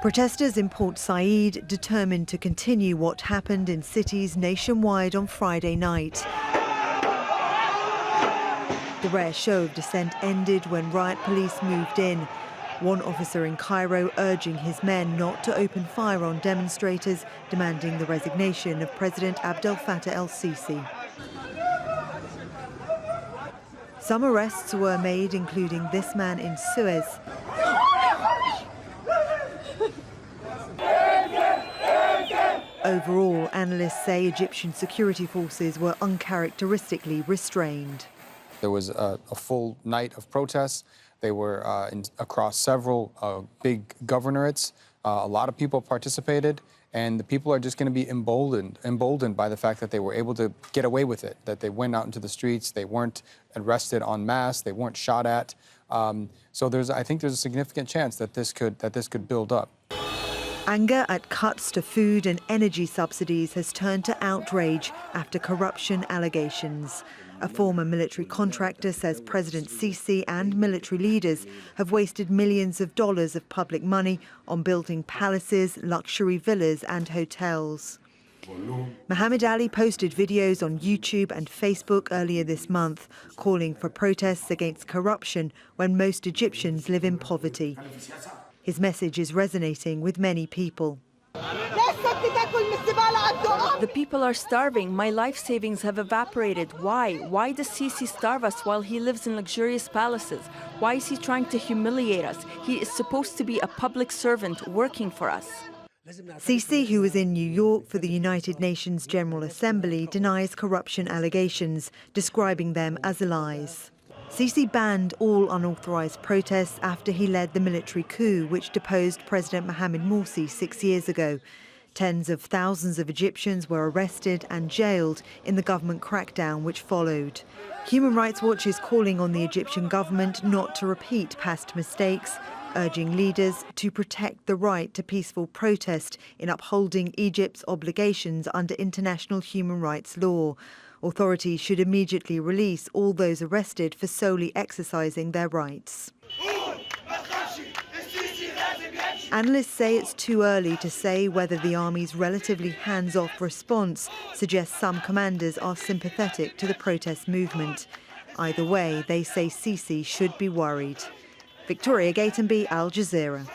Protesters in Port Said determined to continue what happened in cities nationwide on Friday night. The rare show of dissent ended when riot police moved in. One officer in Cairo urging his men not to open fire on demonstrators, demanding the resignation of President Abdel Fattah el-Sisi. Some arrests were made, including this man in Suez. Overall, analysts say Egyptian security forces were uncharacteristically restrained. There was a full night of protests. They were across several big governorates. A lot of people participated, and the people are just going to be emboldened by the fact that they were able to get away with it, that they went out into the streets, they weren't arrested en masse, they weren't shot at. So I think there's a significant chance that this could build up. Anger at cuts to food and energy subsidies has turned to outrage after corruption allegations. A former military contractor says President Sisi and military leaders have wasted millions of dollars of public money on building palaces, luxury villas and hotels. Muhammad Ali posted videos on YouTube and Facebook earlier this month, calling for protests against corruption when most Egyptians live in poverty. His message is resonating with many people. The people are starving. My life savings have evaporated. Why? Why does Sisi starve us while he lives in luxurious palaces? Why is he trying to humiliate us? He is supposed to be a public servant working for us. Sisi, who was in New York for the United Nations General Assembly, denies corruption allegations, describing them as lies. Sisi banned all unauthorized protests after he led the military coup which deposed President Mohamed Morsi 6 years ago. Tens of thousands of Egyptians were arrested and jailed in the government crackdown which followed. Human Rights Watch is calling on the Egyptian government not to repeat past mistakes, urging leaders to protect the right to peaceful protest in upholding Egypt's obligations under international human rights law. Authorities should immediately release all those arrested for solely exercising their rights. Analysts say it's too early to say whether the army's relatively hands-off response suggests some commanders are sympathetic to the protest movement. Either way, they say Sisi should be worried. Victoria Gatenby, Al Jazeera.